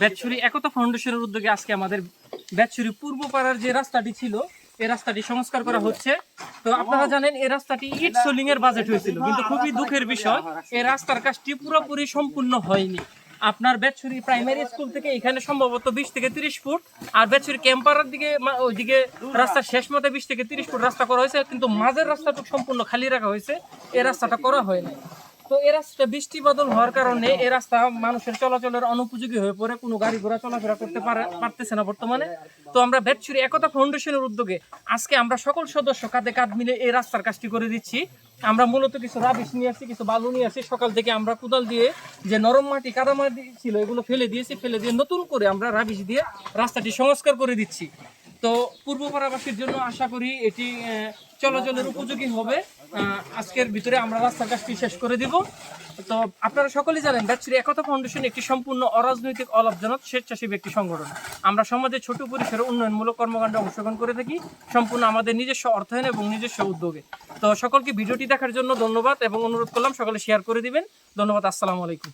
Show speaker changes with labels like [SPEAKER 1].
[SPEAKER 1] বেতছড়ি একতা ফাউন্ডেশনের উদ্যোগে আজকে আমাদের বেতছড়ি পূর্ব পাড়ার যে রাস্তাটি ছিল এই রাস্তাটি সংস্কার করা হচ্ছে। তো আপনারা জানেন এই রাস্তাটি ইট সোলিং এর বাজেট হয়েছিল, কিন্তু খুবই দুঃখের বিষয় এই রাস্তার কাজটি পুরোপুরি সম্পূর্ণ হয়নি। আপনার বেতছড়ি প্রাইমারি স্কুল থেকে এখানে সম্ভবত 20 থেকে 30 ফুট, আর বেতছড়ি ক্যাম্পারার দিকে ওইদিকে রাস্তার শেষ মতে 20 থেকে 30 ফুট রাস্তা করা হয়েছে, কিন্তু মাঝের রাস্তাটুকু সম্পূর্ণ খালি রাখা হয়েছে, এই রাস্তাটা করা হয়নি। তো এই রাস্তাটা বৃষ্টি বাদল হওয়ার কারণে এই রাস্তা মানুষের চলাচলের অনুপযোগী হয়ে পড়ে, কোনো গাড়ি ঘোড়া চলাফেরা করতে পারতেছে না বর্তমানে। তো আমরা বেতছড়ি একতা ফাউন্ডেশনের উদ্যোগে আজকে আমরা সকল সদস্য কাঁধে কাঁধ মিলে এই রাস্তার কাজটি করে দিচ্ছি। আমরা মূলত কিছু রাবিশ নিয়ে আসছি, কিছু বালু নিয়ে আসছি। সকাল থেকে আমরা কোদাল দিয়ে যে নরম মাটি কাদা মাটি ছিল এগুলো ফেলে দিয়েছি, ফেলে দিয়ে নতুন করে আমরা রাবিশ দিয়ে রাস্তাটি সংস্কার করে দিচ্ছি। তো পূর্বপাড়াবাসীর জন্য আশা করি এটি চলাচলের উপযোগী হবে। আজকের ভিতরে আমরা রাস্তার কাজটি শেষ করে দিব। তো আপনারা সকলেই জানেন বেতছড়ি একতা ফাউন্ডেশন একটি সম্পূর্ণ অরাজনৈতিক অলাভজনক স্বেচ্ছাসেবী একটি সংগঠন। আমরা সমাজে ছোট পরিসরে উন্নয়নমূলক কর্মকাণ্ডে অংশগ্রহণ করে থাকি সম্পূর্ণ আমাদের নিজস্ব অর্থায়ন এবং নিজস্ব উদ্যোগে। তো সকলকে ভিডিওটি দেখার জন্য ধন্যবাদ এবং অনুরোধ করলাম সকলে শেয়ার করে দিবেন। ধন্যবাদ। আসসালামু আলাইকুম।